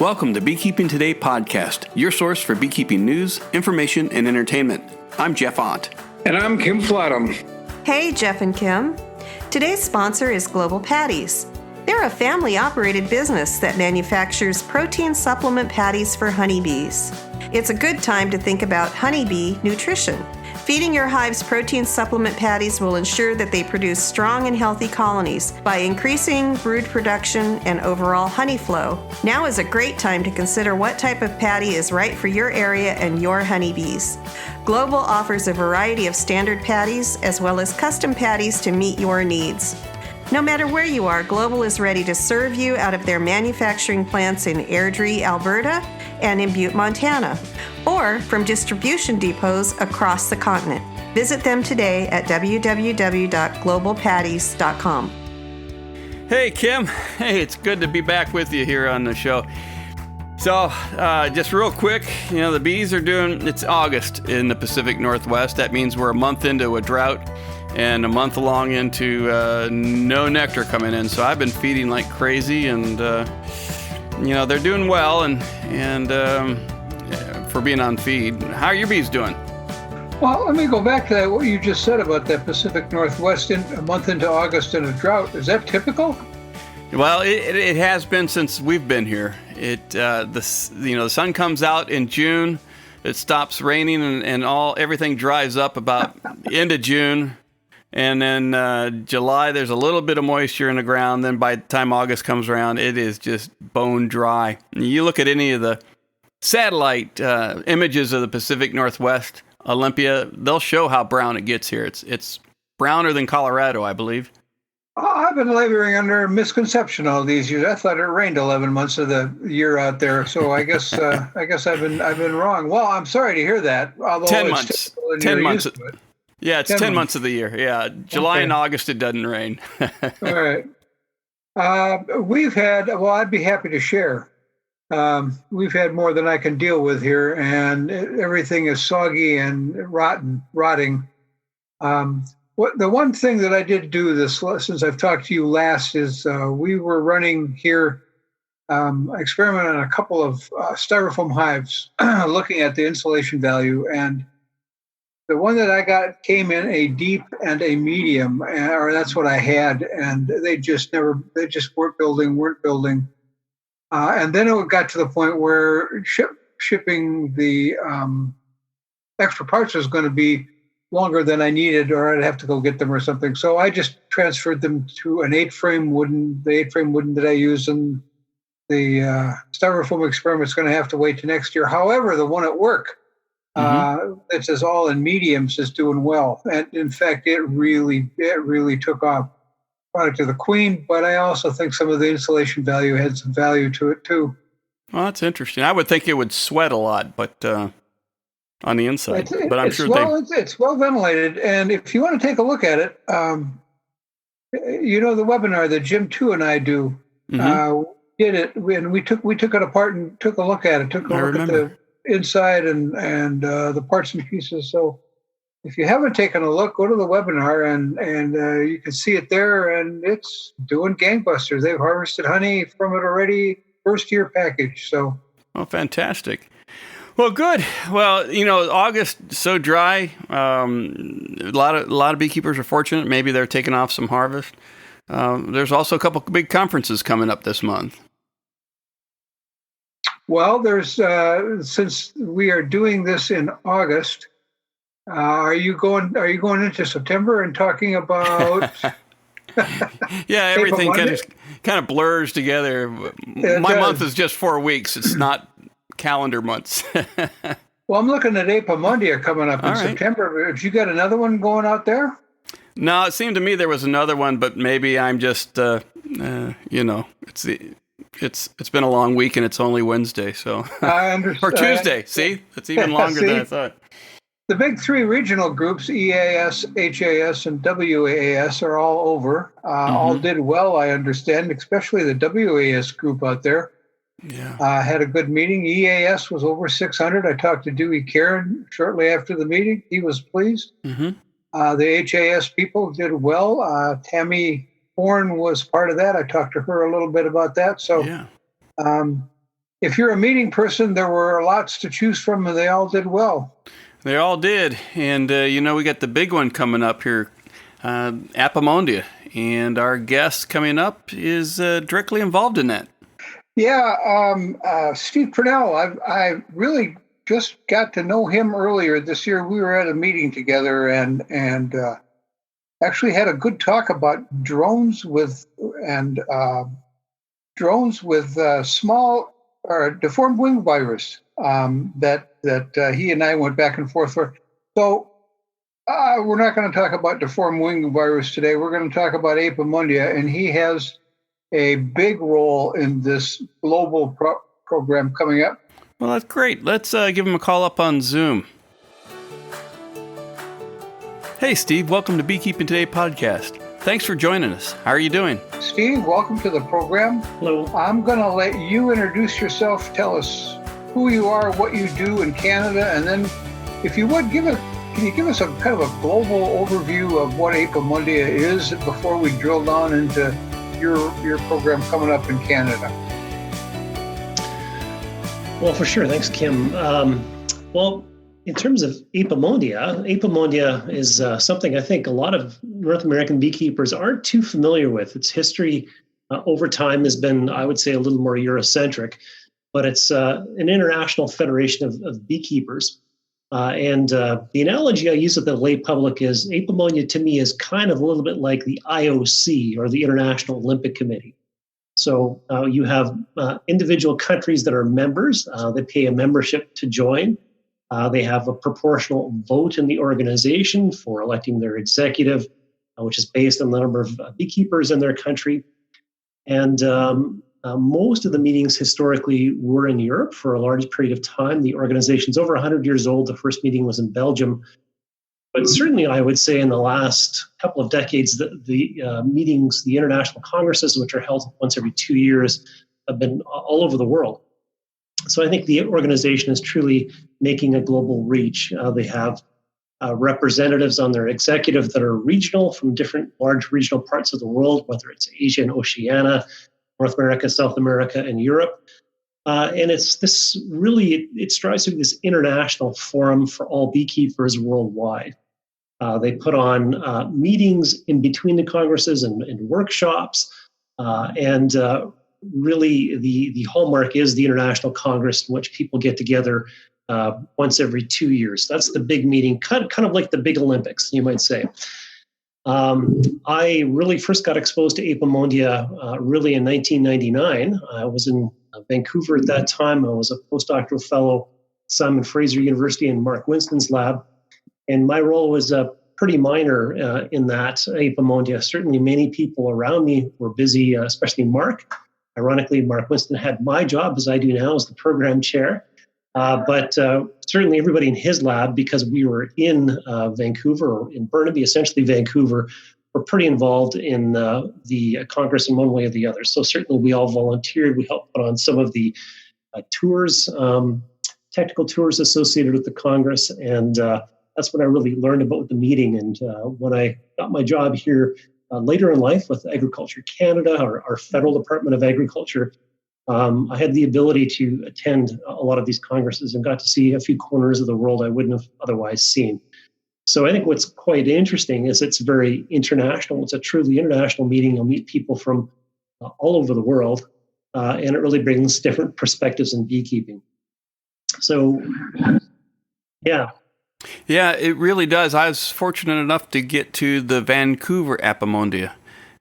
Welcome to Beekeeping Today podcast, your source for beekeeping news, information, and entertainment. I'm Jeff Ott. And I'm Kim Flatham. Hey, Jeff and Kim. Today's sponsor is Global Patties. They're a family-operated business that manufactures protein supplement patties for honeybees. It's a good time to think about honeybee nutrition. Feeding your hives protein supplement patties will ensure that they produce strong and healthy colonies by increasing brood production and overall honey flow. Now is a great time to consider what type of patty is right for your area and your honeybees. Global offers a variety of standard patties as well as custom patties to meet your needs. No matter where you are, Global is ready to serve you out of their manufacturing plants in Airdrie, Alberta, and in Butte, Montana, or from distribution depots across the continent. Visit them today at www.globalpatties.com. Hey, Kim. Hey, it's good to be back with you here on the show. So, just real quick, the bees are it's August in the Pacific Northwest. That means we're a month into a drought and a month along into no nectar coming in. So I've been feeding like crazy, and they're doing well, and for being on feed. How are your bees doing? Well, let me go back to that, what you just said about that Pacific Northwest a month into August in a drought. Is that typical? Well, it has been since we've been here. The sun comes out in June, it stops raining, and everything dries up about the end of June. And then July, there's a little bit of moisture in the ground. Then by the time August comes around, it is just bone dry. You look at any of the satellite images of the Pacific Northwest, Olympia, they'll show how brown it gets here. It's browner than Colorado, I believe. I've been laboring under a misconception all these years. I thought it rained 11 months of the year out there, so I guess I've been wrong. Well, I'm sorry to hear that. Although 10 months. 10 months. Yeah, it's 10 months of the year. Yeah, July and August it doesn't rain. All right. I'd be happy to share. We've had more than I can deal with here, and everything is soggy and rotting. The one thing that I did do since I've talked to you last is we were running here, experiment on a couple of styrofoam hives, looking at the insulation value, and the one that I got came in a deep and a medium, or that's what I had, and they just weren't building. And then it got to the point where shipping the extra parts was going to be longer than I needed, or I'd have to go get them or something. So I just transferred them to an 8-frame wooden that I use, and the styrofoam experiment's going to have to wait to next year. However, the one at work, it says all in mediums, is doing well. And in fact, it really took off. Product of the queen, but I also think some of the insulation value had some value to it too. Well, that's interesting. I would think it would sweat a lot, but on the inside. But I'm sure it's well ventilated. And if you want to take a look at it, the webinar that Jim Tu and I do, did it, and we took it apart and took a look at it. Took a look at the inside and the parts and pieces. So if you haven't taken a look, go to the webinar and you can see it there, and it's doing gangbusters. They've harvested honey from it already, first year package. So, oh, fantastic. Well, good. Well, August so dry. A lot of beekeepers are fortunate. Maybe they're taking off some harvest. There's also a couple big conferences coming up this month. Well, there's since we are doing this in August. Are you going into September and talking about? Yeah, everything kind of blurs together. My month is just 4 weeks. It's not calendar months. Well, I'm looking at Apimondia coming up in September. Have you got another one going out there? No, it seemed to me there was another one, but maybe I'm just it's been a long week and it's only Wednesday, so I understand. Or Tuesday. See, it's even longer than I thought. The big three regional groups, EAS, HAS, and WAS, are all over. All did well, I understand, especially the WAS group out there. Yeah. Had a good meeting. EAS was over 600. I talked to Dewey Karen shortly after the meeting. He was pleased. The HAS people did well. Tammy Horn was part of that. I talked to her a little bit about that. So if you're a meeting person, there were lots to choose from, and they all did well. They all did. And, we got the big one coming up here, Apimondia. And our guest coming up is directly involved in that. Yeah, Steve Pernal, I really just got to know him earlier this year. We were at a meeting together and actually had a good talk about drones with small or deformed wing virus that he and I went back and forth for. So we're not going to talk about deformed wing virus today. We're going to talk about Apimondia, and he has a big role in this global program coming up. Well, that's great. Let's give him a call up on Zoom. Hey, Steve. Welcome to Beekeeping Today podcast. Thanks for joining us. How are you doing? Steve, welcome to the program. Hello. I'm going to let you introduce yourself. Tell us who you are, what you do in Canada, and then, if you would, can you give us a kind of a global overview of what Apimondia is before we drill down into your program coming up in Canada? Well, for sure. Thanks, Kim. Well, in terms of Apimondia is something I think a lot of North American beekeepers aren't too familiar with. Its history over time has been, I would say, a little more Eurocentric, but it's an international federation of beekeepers. And the analogy I use with the lay public is Apimondia to me is kind of a little bit like the IOC, or the International Olympic Committee. So you have individual countries that are members. They pay a membership to join. They have a proportional vote in the organization for electing their executive, which is based on the number of beekeepers in their country. And most of the meetings historically were in Europe for a large period of time. The organization's over 100 years old. The first meeting was in Belgium. But certainly, I would say in the last couple of decades, the meetings, the international congresses, which are held once every 2 years, have been all over the world. So I think the organization is truly making a global reach. They have representatives on their executive that are regional from different large regional parts of the world, whether it's Asia and Oceania, North America, South America, and Europe. And it's this really, it strives to be this international forum for all beekeepers worldwide. They put on meetings in between the congresses and workshops. And really, the hallmark is the International Congress, in which people get together once every 2 years. That's the big meeting, kind of like the big Olympics, you might say. I really first got exposed to Apimondia really in 1999. I was in Vancouver at that time. I was a postdoctoral fellow at Simon Fraser University in Mark Winston's lab. And my role was pretty minor in that Apimondia. Certainly many people around me were busy, especially Mark. Ironically, Mark Winston had my job, as I do now, as the program chair. But certainly everybody in his lab, because we were in Vancouver, or in Burnaby, essentially Vancouver, were pretty involved in the Congress in one way or the other. So certainly we all volunteered. We helped put on some of the tours, technical tours associated with the Congress. And that's what I really learned about the meeting. And when I got my job here later in life with Agriculture Canada, our federal Department of Agriculture, I had the ability to attend a lot of these congresses and got to see a few corners of the world I wouldn't have otherwise seen. So I think what's quite interesting is it's very international. It's a truly international meeting. You'll meet people from all over the world, and it really brings different perspectives in beekeeping. So, yeah. Yeah, it really does. I was fortunate enough to get to the Vancouver Apimondia.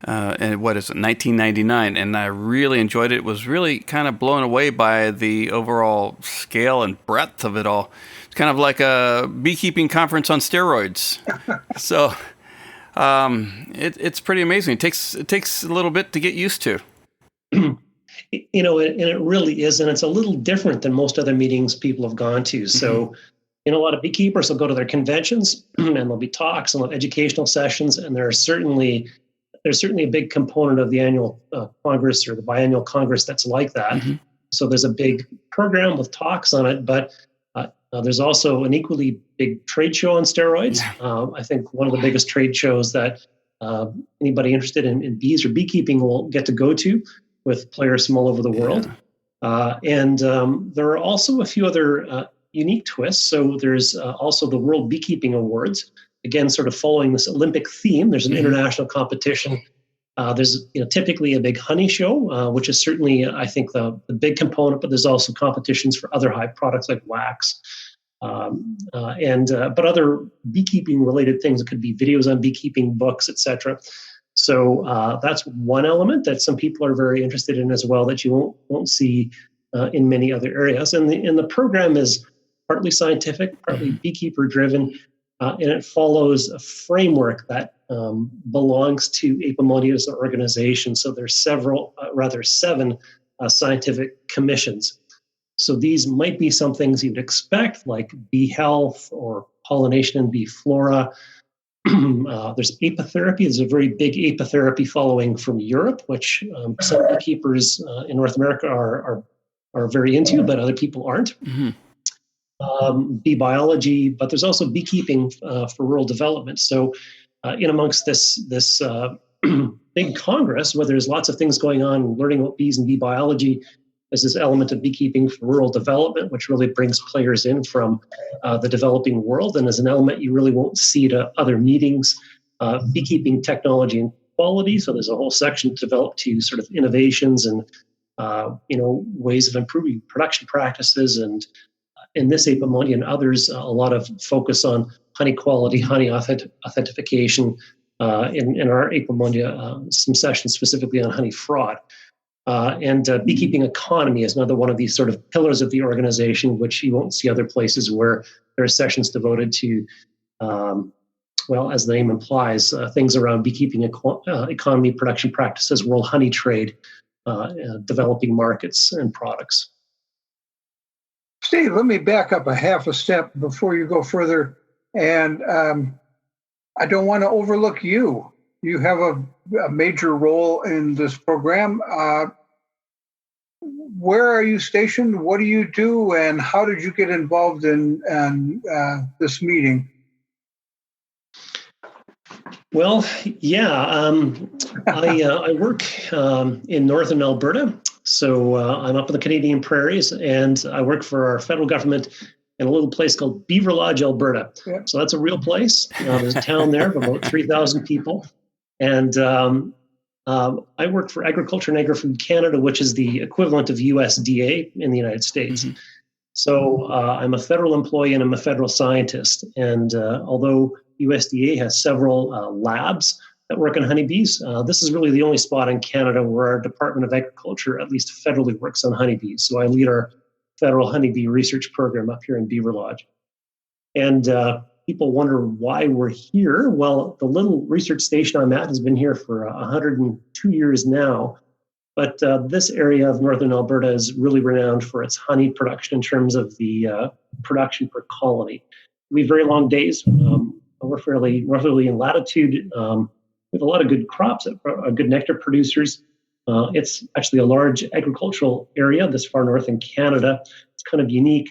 And what is it, 1999, and I really enjoyed it. Was really kind of blown away by the overall scale and breadth of it all. It's kind of like a beekeeping conference on steroids. So it's pretty amazing. It takes a little bit to get used to. And it really is, and it's a little different than most other meetings people have gone to. So, a lot of beekeepers will go to their conventions, and there'll be talks and educational sessions, and there's certainly a big component of the annual Congress or the biannual Congress that's like that. Mm-hmm. So there's a big program with talks on it, but there's also an equally big trade show on steroids. I think one of the biggest trade shows that anybody interested in bees or beekeeping will get to go to, with players from all over the world. And there are also a few other unique twists. So there's also the World Beekeeping Awards, again, sort of following this Olympic theme. There's an international competition. There's typically a big honey show, which is certainly, I think, the big component, but there's also competitions for other hive products like wax. But other beekeeping related things. It could be videos on beekeeping, books, etc. So that's one element that some people are very interested in as well that you won't see in many other areas. And the program is partly scientific, partly beekeeper driven, and it follows a framework that belongs to Apimondia as an organization. So there's seven scientific commissions. So these might be some things you'd expect, like bee health or pollination and bee flora. There's apitherapy. There's a very big apitherapy following from Europe, which some beekeepers in North America are very into, but other people aren't. Bee biology, but there's also beekeeping for rural development. So in amongst this big congress, where there's lots of things going on, learning about bees and bee biology, there's this element of beekeeping for rural development, which really brings players in from the developing world, and is an element you really won't see at other meetings. Beekeeping technology and quality. So there's a whole section developed to sort of innovations and ways of improving production practices. And in this Apimondia and others, a lot of focus on honey quality, honey authentication. In our Apimondia, some sessions specifically on honey fraud. And beekeeping economy is another one of these sort of pillars of the organization, which you won't see other places, where there are sessions devoted to, as the name implies, things around beekeeping economy, production practices, world honey trade, developing markets and products. Steve, let me back up a half a step before you go further. And I don't want to overlook you. You have a major role in this program. Where are you stationed? What do you do? And how did you get involved in this meeting? Well, I work in northern Alberta. So I'm up in the Canadian prairies, and I work for our federal government in a little place called Beaverlodge, Alberta. Yeah. So that's a real place. There's a town there of about 3,000 people. And I work for Agriculture and Agri-Food Canada, which is the equivalent of USDA in the United States. Mm-hmm. So I'm a federal employee and I'm a federal scientist. And although USDA has several labs that work on honeybees, this is really the only spot in Canada where our Department of Agriculture, at least federally, works on honeybees. So I lead our federal honeybee research program up here in Beaverlodge. And people wonder why we're here. Well, the little research station I'm at has been here for 102 years now. But this area of northern Alberta is really renowned for its honey production in terms of the production per colony. We have very long days. We're fairly northerly in latitude. We have a lot of good crops, good nectar producers. It's actually a large agricultural area this far north in Canada. It's kind of unique.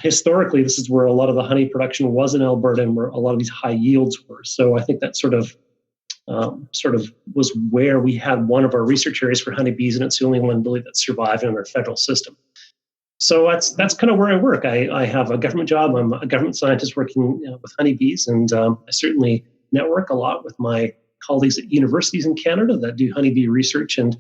Historically, this is where a lot of the honey production was in Alberta, and where a lot of these high yields were. So I think that sort of was where we had one of our research areas for honeybees, and it's the only one really that survived in our federal system. So that's kind of where I work. I have a government job. I'm a government scientist working with honeybees, and I certainly network a lot with my colleagues at universities in Canada that do honeybee research, and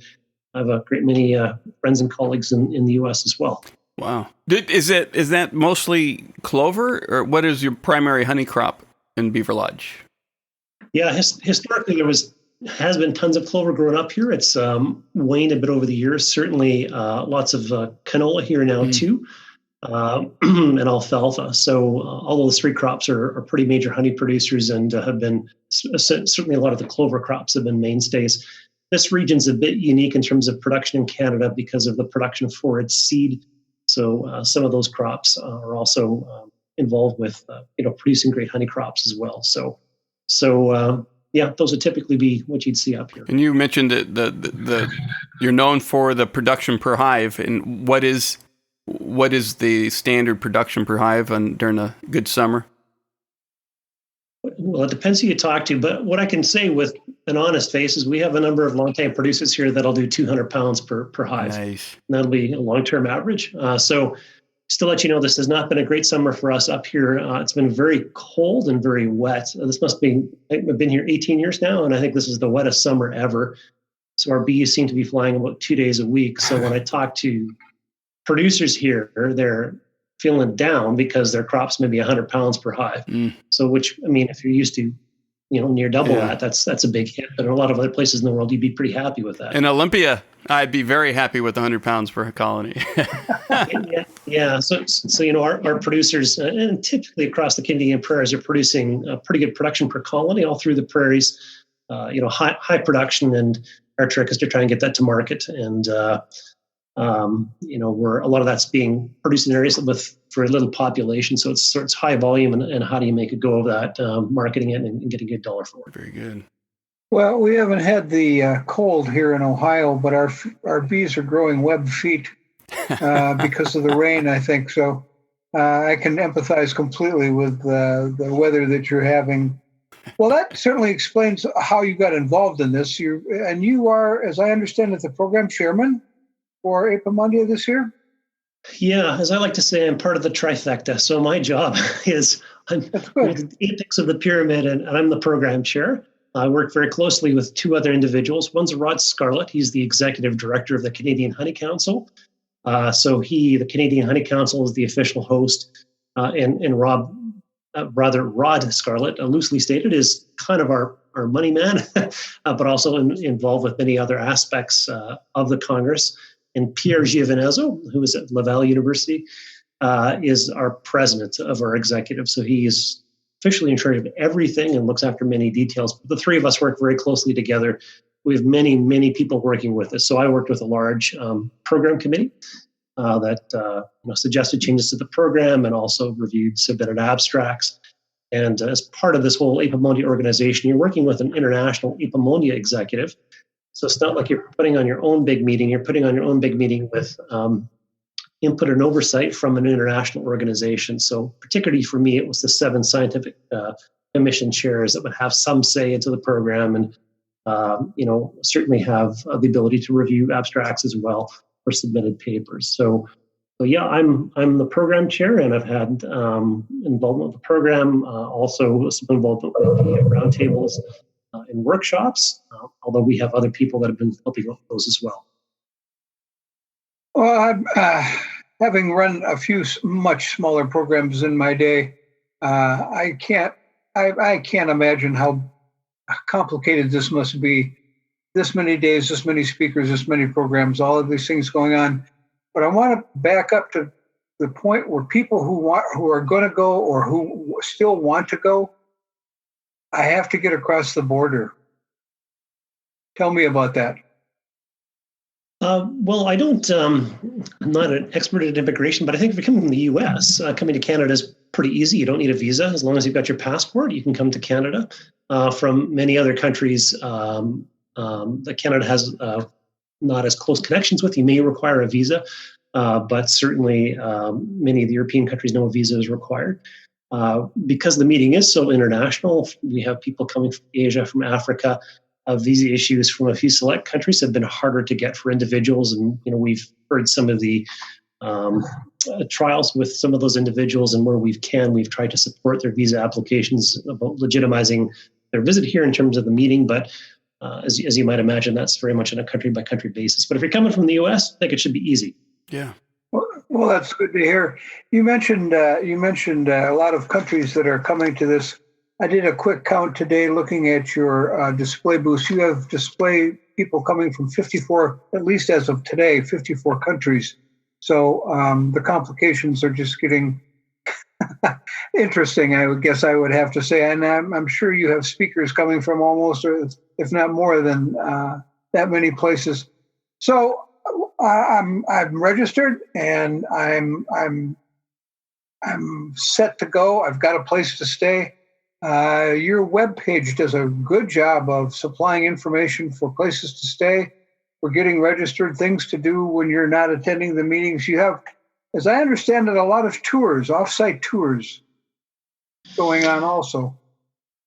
I have a great many friends and colleagues in the U.S. as well. Wow. Is that mostly clover, or what is your primary honey crop in Beaverlodge? Yeah, historically there has been tons of clover growing up here. It's waned a bit over the years. Certainly lots of canola here now too, and alfalfa. So all those three crops are pretty major honey producers, and have been certainly a lot of the clover crops have been mainstays. This region's a bit unique in terms of production in Canada because of the production of forage seed. So some of those crops are also involved with producing great honey crops as well. So those would typically be what you'd see up here. And you mentioned that you're known for the production per hive, and what is the standard production per hive during a good summer? Well, it depends who you talk to, but what I can say with an honest face is we have a number of long-time producers here that'll do 200 pounds per hive. Nice. And that'll be a long-term average. So just to let you know, this has not been a great summer for us up here. It's been very cold and very wet. This must be, I've been here 18 years now, and I think this is the wettest summer ever. So our bees seem to be flying about 2 days a week. So when I talk to producers here, they're feeling down because their crops may be 100 pounds per hive. So which, I mean, if you're used to, near double that, that's a big hit. But in a lot of other places in the world, you'd be pretty happy with that. In Olympia, I'd be very happy with 100 pounds per colony. Yeah. So our producers, and typically across the Canadian prairies, are producing a pretty good production per colony all through the prairies. High production, and our trick is to try and get that to market. And where a lot of that's being produced in areas for a little population, so it's high volume, and how do you make a go of that, marketing it and getting a good dollar for it. Very good. Well, we haven't had the cold here in Ohio, but our bees are growing web feet because of the rain, I think. So I can empathize completely with the weather that you're having. Well, that certainly explains how you got involved in this. You are, as I understand it, the program chairman for Apimondia this year? Yeah, as I like to say, I'm part of the trifecta. So my job is I'm the apex of the pyramid, and I'm the program chair. I work very closely with two other individuals. One's Rod Scarlett. He's the executive director of the Canadian Honey Council. The Canadian Honey Council is the official host, and Rod Scarlett, loosely stated, is kind of our money man, but also involved with many other aspects of the Congress. And Pierre Giovinazzo, who is at Laval University, is our president of our executive. So he is officially in charge of everything and looks after many details. But the three of us work very closely together. We have many, many people working with us. So I worked with a large program committee that suggested changes to the program and also reviewed submitted abstracts. And as part of this whole Apimondia organization, you're working with an international Apimondia executive. So it's not like you're putting on your own big meeting. You're putting on your own big meeting with input and oversight from an international organization. So particularly for me, it was the 7 scientific commission chairs that would have some say into the program, and certainly have the ability to review abstracts as well for submitted papers. So yeah, I'm the program chair, and I've had involvement with the program, also some involvement with the roundtables and workshops, although we have other people that have been helping with those as well. Well, having run a few much smaller programs in my day, I can't imagine how complicated this must be. This many days, this many speakers, this many programs, all of these things going on. But I want to back up to the point where people who are going to go or who still want to go, I have to get across the border. Tell me about that. Well, I don't. I'm not an expert at immigration, but I think if you're coming from the U.S., coming to Canada is pretty easy. You don't need a visa as long as you've got your passport. You can come to Canada. From many other countries that Canada has not as close connections with, you may require a visa, but certainly many of the European countries, no visa is required. Because the meeting is so international, we have people coming from Asia, from Africa. Visa issues from a few select countries have been harder to get for individuals, and we've heard some of the trials with some of those individuals, and where we've tried to support their visa applications about legitimizing their visit here in terms of the meeting. But as you might imagine, that's very much on a country by country basis. But if you're coming from the U.S., I think it should be easy. Yeah. Well, that's good to hear. You mentioned a lot of countries that are coming to this. I did a quick count today looking at your display booths. You have display people coming from 54, at least as of today, 54 countries. So the complications are just getting interesting, I would guess I would have to say. And I'm sure you have speakers coming from almost, if not more than that many places. So I'm registered, and I'm set to go. I've got a place to stay. Your webpage does a good job of supplying information for places to stay, for getting registered, things to do when you're not attending the meetings. You have, as I understand it, a lot of tours, off-site tours going on also.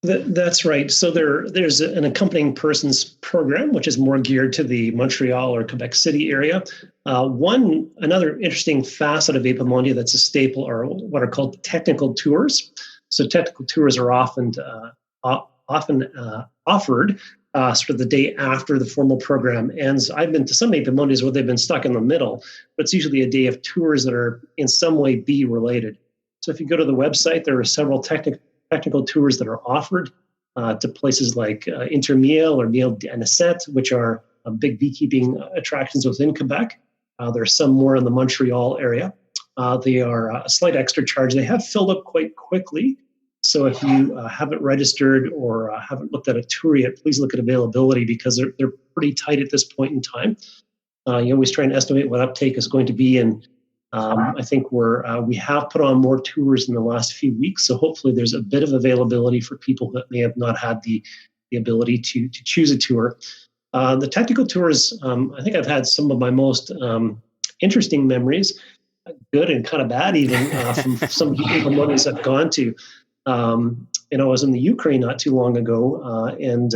That's right. So there's an accompanying persons program, which is more geared to the Montreal or Quebec City area. Another interesting facet of Apimondia that's a staple are what are called technical tours. So technical tours are often offered sort of the day after the formal program ends. I've been to some Apimondias where they've been stuck in the middle, but it's usually a day of tours that are in some way bee related. So if you go to the website, there are several technical tours that are offered to places like Intermiel or Miel d'Anisette, which are big beekeeping attractions within Quebec. There are some more in the Montreal area. They are a slight extra charge. They have filled up quite quickly. So if you haven't registered or haven't looked at a tour yet, please look at availability because they're pretty tight at this point in time. You always try and estimate what uptake is going to be, and I think we have put on more tours in the last few weeks. So hopefully there's a bit of availability for people that may have not had the ability to choose a tour. The technical tours, I think I've had some of my most interesting memories, good and kind of bad even, from some of the Apimonias I've gone to. I was in the Ukraine not too long ago, and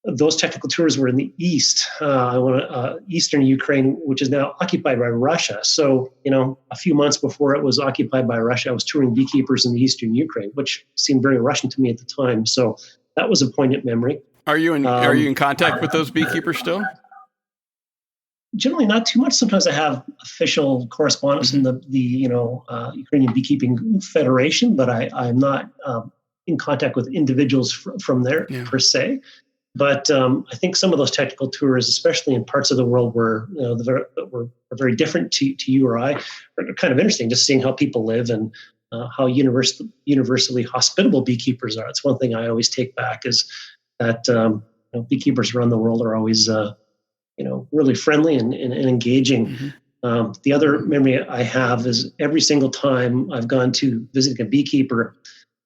those technical tours were in the east, eastern Ukraine, which is now occupied by Russia. So, a few months before it was occupied by Russia, I was touring beekeepers in the eastern Ukraine, which seemed very Russian to me at the time. So that was a poignant memory. Are you in contact with those beekeepers still? Generally, not too much. Sometimes I have official correspondence in the Ukrainian Beekeeping Federation, but I'm not in contact with individuals from there per se. But I think some of those technical tours, especially in parts of the world where that were very different to you or I, are kind of interesting. Just seeing how people live and how universally hospitable beekeepers are. It's one thing I always take back is that beekeepers around the world are always really friendly and engaging. Mm-hmm. The other memory I have is every single time I've gone to visit a beekeeper,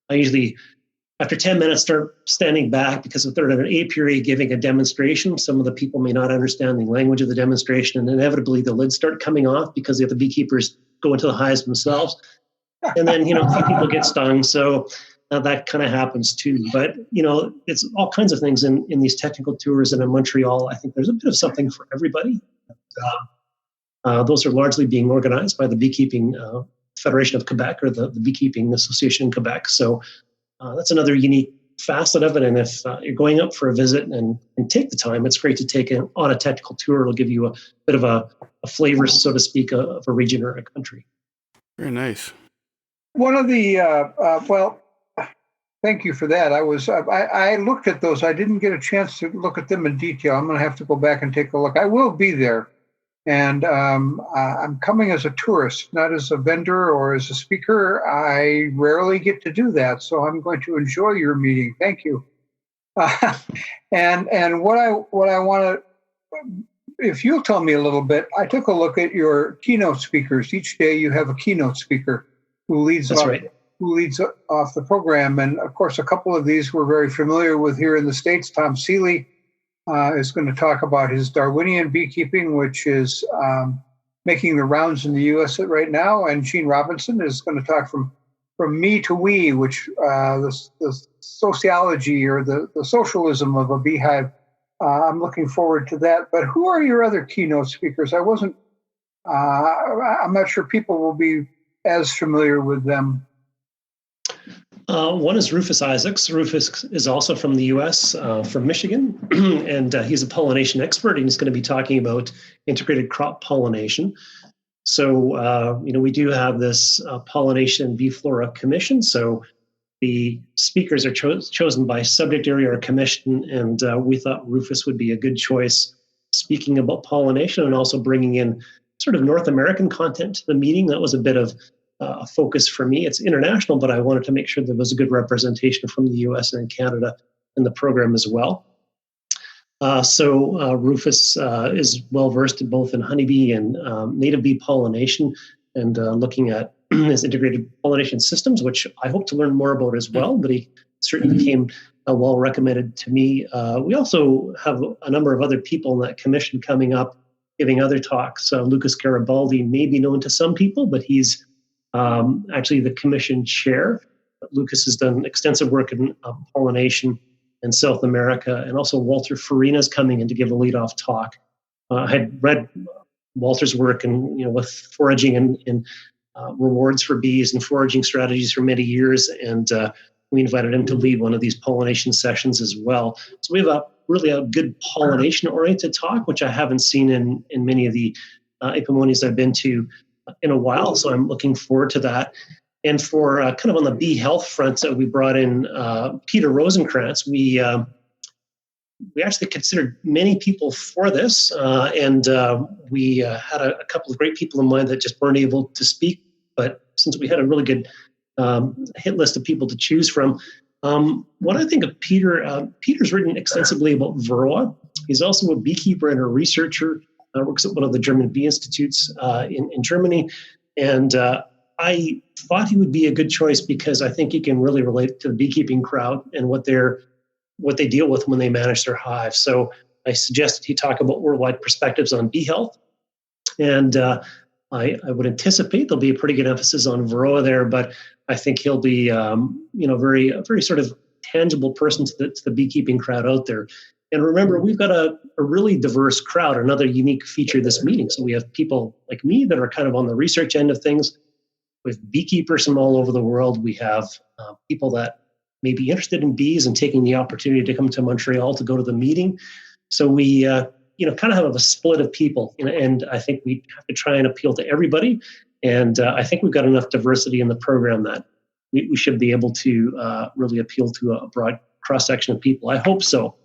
I usually, after 10 minutes, start standing back because if they're in an apiary giving a demonstration, some of the people may not understand the language of the demonstration, and inevitably the lids start coming off because the other beekeepers go into the hives themselves. And then, a few people get stung. So that kind of happens too. But, it's all kinds of things in these technical tours. And in Montreal, I think there's a bit of something for everybody. Those are largely being organized by the Beekeeping Federation of Quebec or the Beekeeping Association in Quebec. So that's another unique facet of it. And if you're going up for a visit and take the time, it's great to take on a technical tour. It'll give you a bit of a flavor, so to speak, of a region or a country. Very nice. One of the, thank you for that. I looked at those. I didn't get a chance to look at them in detail. I'm going to have to go back and take a look. I will be there. And I'm coming as a tourist, not as a vendor or as a speaker. I rarely get to do that. So I'm going to enjoy your meeting. Thank you. And what I want to, if you'll tell me a little bit, I took a look at your keynote speakers. Each day you have a keynote speaker who leads off the program. And of course, a couple of these we're very familiar with here in the States. Tom Seeley is going to talk about his Darwinian beekeeping, which is making the rounds in the U.S. right now. And Gene Robinson is going to talk from me to we, which the sociology or the socialism of a beehive. I'm looking forward to that. But who are your other keynote speakers? I'm not sure people will be as familiar with them. One is Rufus Isaacs. Rufus is also from the U.S., from Michigan, and he's a pollination expert, and he's going to be talking about integrated crop pollination. So, we do have this Pollination Bee Flora Commission. So the speakers are chosen by subject area or commission, and we thought Rufus would be a good choice speaking about pollination and also bringing in sort of North American content to the meeting. That was a bit of a focus for me. It's international, but I wanted to make sure there was a good representation from the US and Canada in the program as well. So Rufus is well-versed in both in honeybee and native bee pollination and looking at his integrated pollination systems, which I hope to learn more about as well, but he certainly came well recommended to me. We also have a number of other people in that commission coming up, giving other talks. Lucas Garibaldi may be known to some people, but he's actually the commission chair. Lucas has done extensive work in pollination in South America, and also Walter Farina is coming in to give a leadoff talk. I had read Walter's work and with foraging and rewards for bees and foraging strategies for many years, and we invited him to lead one of these pollination sessions as well. So we have a good pollination-oriented talk, which I haven't seen in many of the Apimonias I've been to in a while. So I'm looking forward to that. And for kind of on the bee health front, we brought in Peter Rosenkrantz. We actually considered many people for this, and we had a couple of great people in mind that just weren't able to speak. But since we had a really good hit list of people to choose from, what I think of Peter, Peter's written extensively about Varroa. He's also a beekeeper and a researcher. Works at one of the German bee institutes in Germany, and I thought he would be a good choice because I think he can really relate to the beekeeping crowd and what they deal with when they manage their hive. So I suggested he talk about worldwide perspectives on bee health, and I would anticipate there'll be a pretty good emphasis on Varroa there, but I think he'll be very sort of tangible person to the beekeeping crowd out there. And remember, we've got a really diverse crowd, another unique feature of this meeting. So we have people like me that are kind of on the research end of things, with beekeepers from all over the world. We have people that may be interested in bees and taking the opportunity to come to Montreal to go to the meeting. So we kind of have a split of people, and I think we have to try and appeal to everybody. And I think we've got enough diversity in the program that we should be able to really appeal to a broad cross-section of people. I hope so.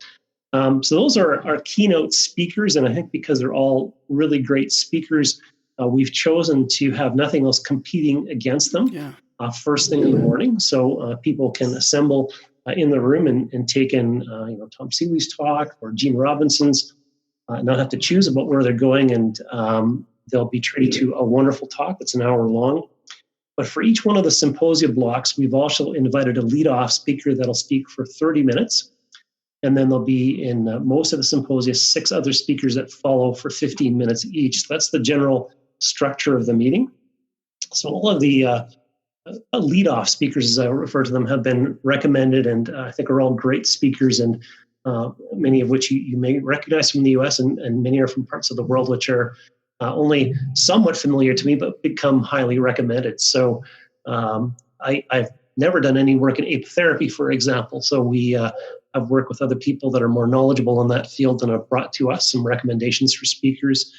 So those are our keynote speakers, and I think because they're all really great speakers, we've chosen to have nothing else competing against them first thing in the morning. So people can assemble in the room and take in Tom Seeley's talk or Gene Robinson's, not have to choose about where they're going, and they'll be treated to a wonderful talk that's an hour long. But for each one of the symposia blocks, we've also invited a lead-off speaker that'll speak for 30 minutes. And then there'll be in most of the symposia 6 other speakers that follow for 15 minutes each. So that's the general structure of the meeting. So all of the lead-off speakers, as I refer to them, have been recommended, and I think are all great speakers, and many of which you may recognize from the U.S., and many are from parts of the world which are only somewhat familiar to me, but become highly recommended. So I've never done any work in apitherapy, for example. So we have worked with other people that are more knowledgeable in that field and have brought to us some recommendations for speakers.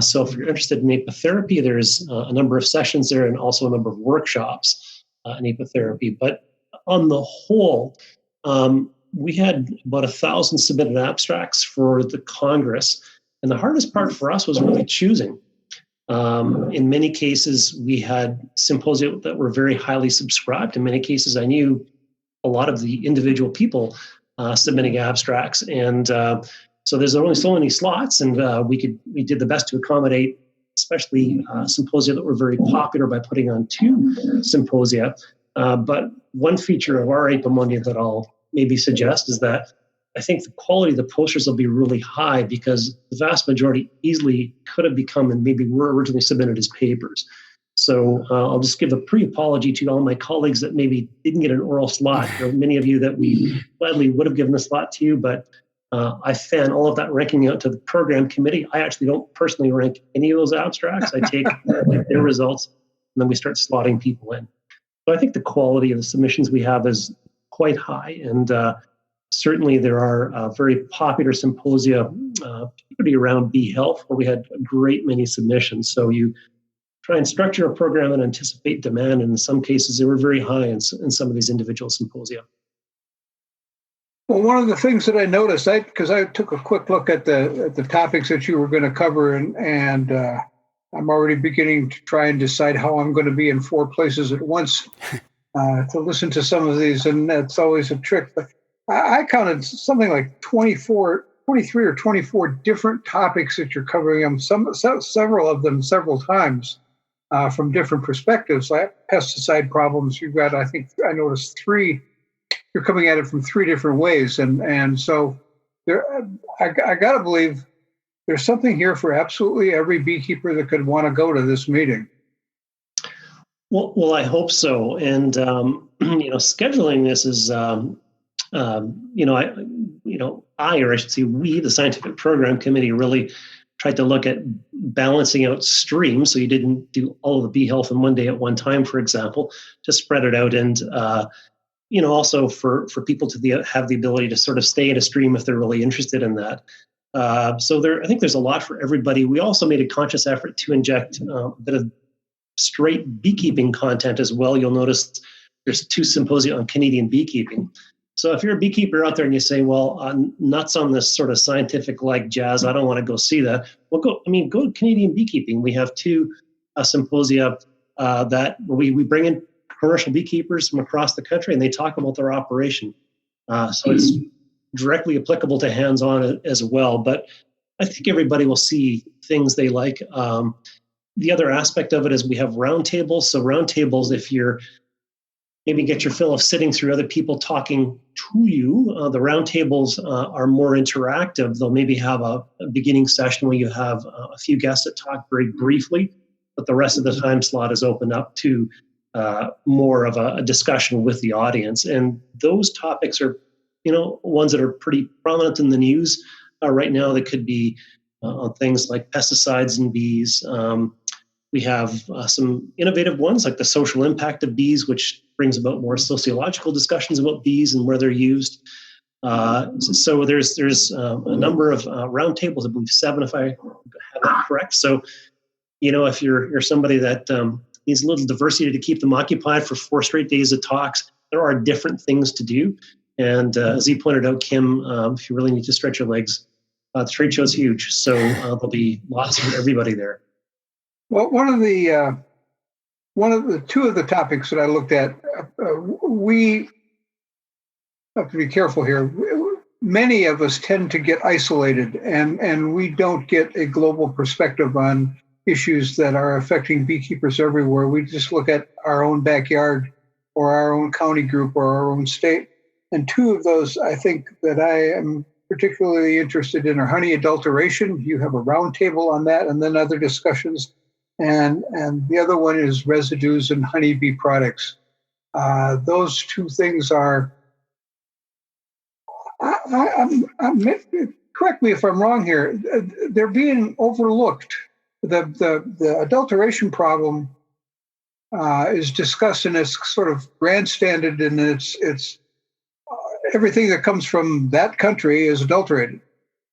So if you're interested in apitherapy, there's a number of sessions there and also a number of workshops in apitherapy. But on the whole, we had about 1,000 submitted abstracts for the Congress. And the hardest part for us was really choosing. In many cases, we had symposia that were very highly subscribed. In many cases, I knew a lot of the individual people submitting abstracts. And so there's only so many slots, and we did the best to accommodate, especially symposia that were very popular, by putting on 2 symposia. But one feature of our Apimondia that I'll maybe suggest is that I think the quality of the posters will be really high, because the vast majority easily could have become and maybe were originally submitted as papers. So I'll just give a pre-apology to all my colleagues that maybe didn't get an oral slot. There are many of you that we gladly would have given a slot to you, but I fan all of that ranking out to the program committee. I actually don't personally rank any of those abstracts. I take their results, and then we start slotting people in. So I think the quality of the submissions we have is quite high, and certainly there are very popular symposia, particularly around bee health, where we had a great many submissions. So you try and structure a program and anticipate demand, and in some cases they were very high in some of these individual symposia. Well, one of the things that I noticed, because I took a quick look at the topics that you were going to cover, and I'm already beginning to try and decide how I'm going to be in 4 places at once to listen to some of these, and that's always a trick. But I counted something like 23 or 24 different topics that you're covering them, several of them several times from different perspectives. Like pesticide problems, you've got, I think I noticed 3. You're coming at it from 3 different ways, and so there, I got to believe there's something here for absolutely every beekeeper that could want to go to this meeting. Well, I hope so. And scheduling this is, or I should say, we, the scientific program committee, really tried to look at balancing out streams. So you didn't do all of the bee health in one day at one time, for example, to spread it out, and also for people to have the ability to sort of stay in a stream if they're really interested in that. So I think there's a lot for everybody. We also made a conscious effort to inject a bit of straight beekeeping content as well. You'll notice there's 2 symposia on Canadian beekeeping. So if you're a beekeeper out there and you say, well, nuts on this sort of scientific like jazz, I don't want to go see that. Well, go to Canadian beekeeping. We have 2 symposia that we bring in commercial beekeepers from across the country, and they talk about their operation. So it's directly applicable to hands-on as well. But I think everybody will see things they like. The other aspect of it is we have roundtables. So roundtables, if you're maybe get your fill of sitting through other people talking to you, the roundtables are more interactive. They'll maybe have a beginning session where you have a few guests that talk very briefly, but the rest of the time slot is open up to more of a discussion with the audience. And those topics are, ones that are pretty prominent in the news right now. That could be on things like pesticides and bees. We have some innovative ones like the social impact of bees, which brings about more sociological discussions about bees and where they're used. So there's a number of roundtables, I believe 7, if I have that correct. So, if you're somebody that needs a little diversity to keep them occupied for 4 straight days of talks, there are different things to do. And as you pointed out, Kim, if you really need to stretch your legs, the trade show is huge. So there'll be lots for everybody there. Well, one of the 2 of the topics that I looked at, we have to be careful here. Many of us tend to get isolated, and we don't get a global perspective on issues that are affecting beekeepers everywhere. We just look at our own backyard or our own county group or our own state. And 2 of those, I think, that I am particularly interested in are honey adulteration. You have a roundtable on that, and then other discussions. And the other one is residues and honeybee products. Those 2 things are, correct me if I'm wrong here, they're being overlooked. The adulteration problem is discussed and it's sort of grandstanded, and it's everything that comes from that country is adulterated.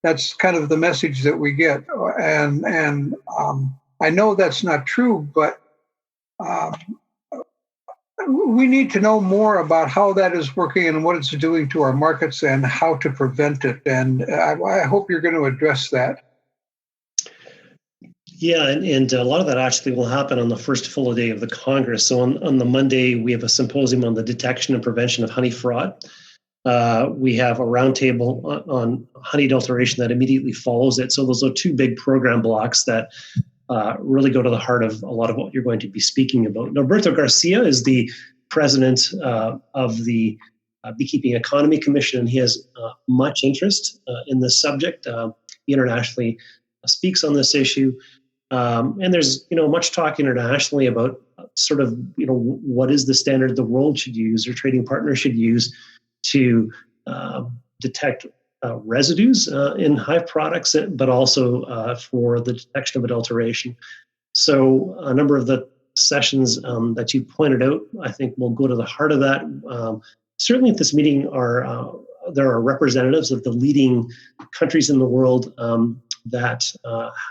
That's kind of the message that we get, and I know that's not true, but we need to know more about how that is working and what it's doing to our markets and how to prevent it. And I hope you're going to address that. Yeah, and a lot of that actually will happen on the first full day of the Congress. So on the Monday, we have a symposium on the detection and prevention of honey fraud. We have a roundtable on honey adulteration that immediately follows it. So those are 2 big program blocks that really go to the heart of a lot of what you're going to be speaking about. Norberto Garcia is the president of the Beekeeping Economy Commission, and he has much interest in this subject. He internationally speaks on this issue. And there's, much talk internationally about sort of, what is the standard the world should use or trading partners should use to detect residues in hive products, but also for the detection of adulteration. So a number of the sessions that you pointed out, I think will go to the heart of that. Certainly at this meeting there are representatives of the leading countries in the world that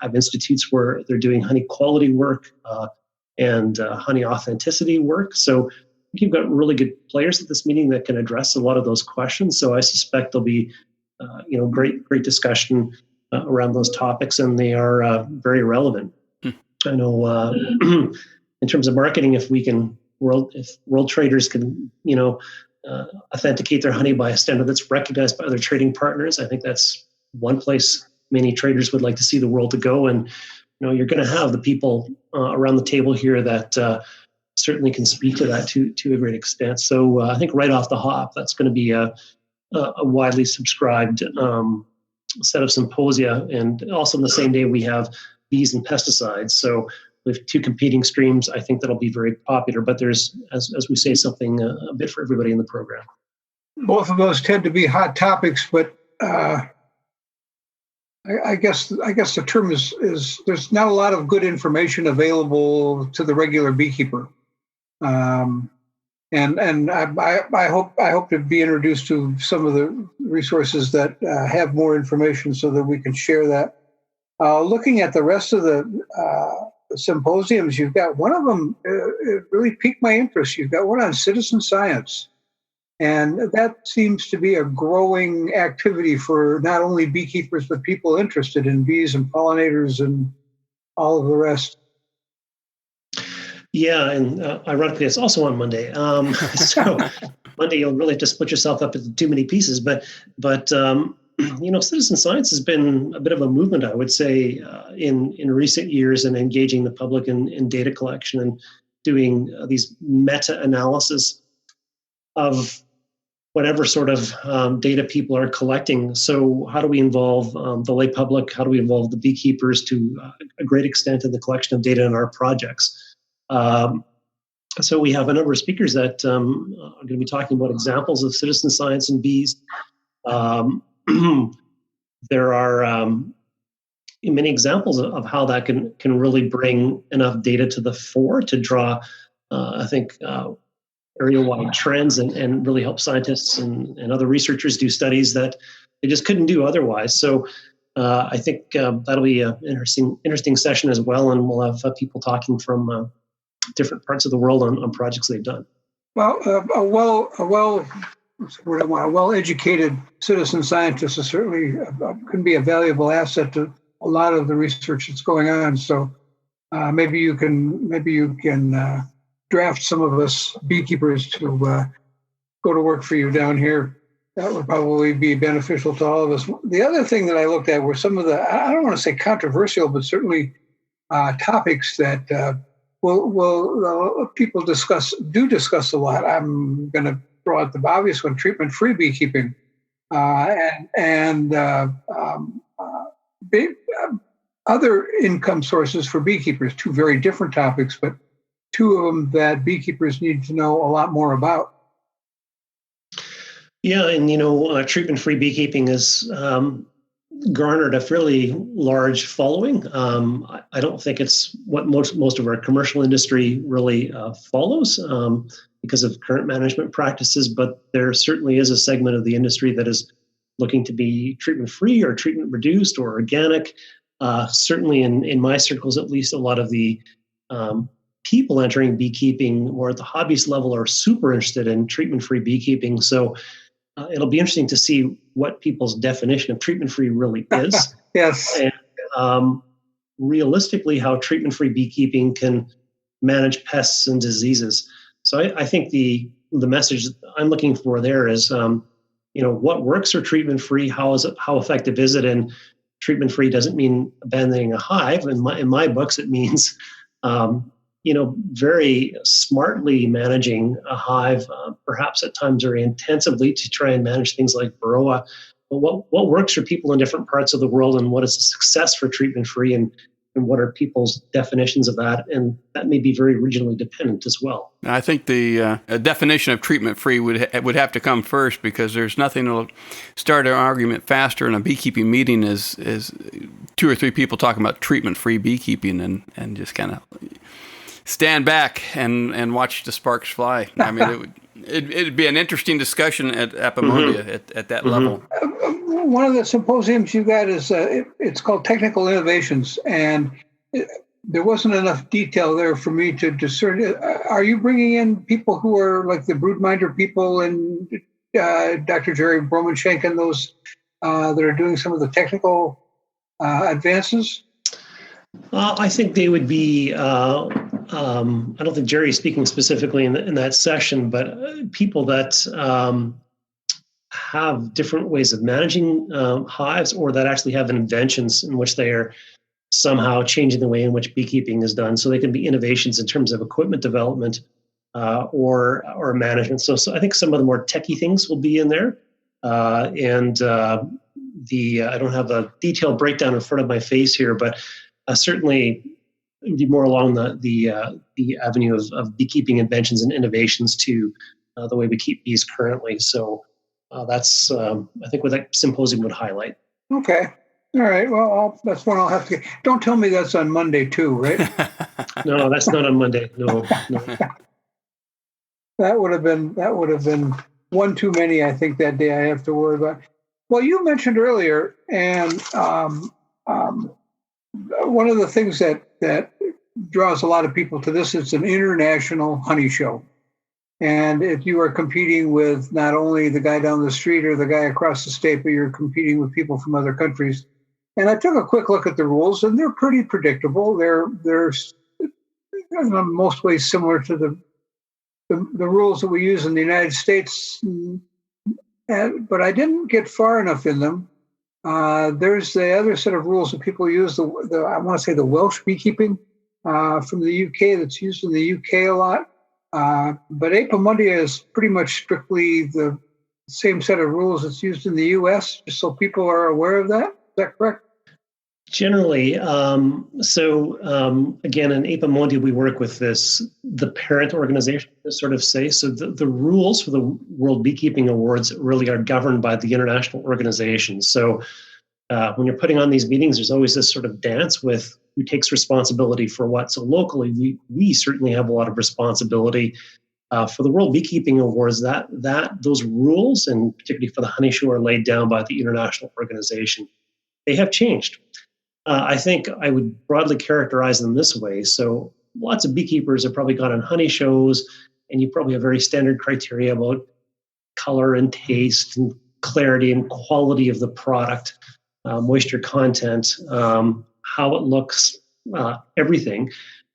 have institutes where they're doing honey quality work and honey authenticity work. So you've got really good players at this meeting that can address a lot of those questions. So I suspect there'll be great discussion around those topics, and they are very relevant. I know in terms of marketing, if world traders can authenticate their honey by a standard that's recognized by other trading partners, I think that's one place many traders would like to see the world to go. And you're going to have the people around the table here that certainly can speak to that to a great extent. So I think right off the hop, that's going to be a widely subscribed set of symposia. And also on the same day, we have bees and pesticides. So with two competing streams, I think that'll be very popular. But there's, as we say, something a bit for everybody in the program. Both of those tend to be hot topics, but I guess the term is there's not a lot of good information available to the regular beekeeper, and I hope to be introduced to some of the resources that have more information so that we can share that. Looking at the rest of the symposiums, you've got one of them. It really piqued my interest. You've got one on citizen science. And that seems to be a growing activity for not only beekeepers, but people interested in bees and pollinators and all of the rest. Yeah, and ironically, it's also on Monday. So Monday, you'll really have to split yourself up into too many pieces. But citizen science has been a bit of a movement, I would say, in recent years, in engaging the public in data collection and doing these meta-analysis of whatever sort of data people are collecting. So how do we involve the lay public? How do we involve the beekeepers to a great extent in the collection of data in our projects? So we have a number of speakers that are going to be talking about examples of citizen science and bees. There are many examples of how that can really bring enough data to the fore to draw, I think, area-wide trends and really help scientists and other researchers do studies that they just couldn't do otherwise. So I think that'll be an interesting session as well, and we'll have people talking from different parts of the world on projects they've done. Well, a well-educated citizen scientist is certainly can be a valuable asset to a lot of the research that's going on. So maybe you can draft some of us beekeepers to go to work for you down here. That would probably be beneficial to all of us. The other thing that I looked at were some of the, I don't want to say controversial, but certainly topics that people discuss a lot. I'm going to throw out the obvious one: treatment-free beekeeping, and other income sources for beekeepers. Two very different topics, but two of them that beekeepers need to know a lot more about. Yeah, and treatment-free beekeeping has garnered a fairly large following. I don't think it's what most of our commercial industry really follows because of current management practices, but there certainly is a segment of the industry that is looking to be treatment-free or treatment-reduced or organic. Certainly in my circles, at least, a lot of the people entering beekeeping or at the hobbyist level are super interested in treatment-free beekeeping. So it'll be interesting to see what people's definition of treatment-free really is. Yes. And realistically, how treatment-free beekeeping can manage pests and diseases. So I think the message I'm looking for there is, what works for treatment-free? How effective is it? And treatment-free doesn't mean abandoning a hive. In my books, it means very smartly managing a hive, perhaps at times very intensively to try and manage things like varroa. But what works for people in different parts of the world, and what is a success for treatment-free, and what are people's definitions of that? And that may be very regionally dependent as well. I think the definition of treatment-free would have to come first, because there's nothing that'll start an argument faster in a beekeeping meeting is two or three people talking about treatment-free beekeeping and just kind of stand back and watch the sparks fly. I mean, it'd be an interesting discussion at Apimondia at that level. One of the symposiums you got is it's called Technical Innovations, and there wasn't enough detail there for me to discern. Are you bringing in people who are like the broodminder people and Dr. Jerry Bromanshank and those that are doing some of the technical advances? I think they would be. I don't think Jerry is speaking specifically in that session, but people that have different ways of managing hives, or that actually have inventions in which they are somehow changing the way in which beekeeping is done. So they can be innovations in terms of equipment development or management. So I think some of the more techie things will be in there. I don't have a detailed breakdown in front of my face here, but certainly would be more along the avenue of beekeeping inventions and innovations to the way we keep bees currently. So that's I think what that symposium would highlight. Okay. All right. Well, that's one I'll have to get. Don't tell me that's on Monday too, right? No, that's not on Monday. No. That would have been one too many, I think, that day I have to worry about. Well, you mentioned earlier, and one of the things that draws a lot of people to this is an international honey show. And if you are competing with not only the guy down the street or the guy across the state, but you're competing with people from other countries. And I took a quick look at the rules, and they're pretty predictable. They're in most ways similar to the rules that we use in the United States. But I didn't get far enough in them. There's the other set of rules that people use, I want to say the Welsh beekeeping from the UK that's used in the UK a lot. But Apimondia is pretty much strictly the same set of rules that's used in the US, just so people are aware of that. Is that correct? Generally, again, in Apimondia, we work with the parent organization, to sort of say. So the rules for the World Beekeeping Awards really are governed by the international organization. So when you're putting on these meetings, there's always this sort of dance with who takes responsibility for what. So locally, we certainly have a lot of responsibility for the World Beekeeping Awards. Those rules, and particularly for the honey show, are laid down by the international organization. They have changed. I think I would broadly characterize them this way. So lots of beekeepers have probably gone on honey shows, and you probably have very standard criteria about color and taste and clarity and quality of the product, moisture content, how it looks, everything.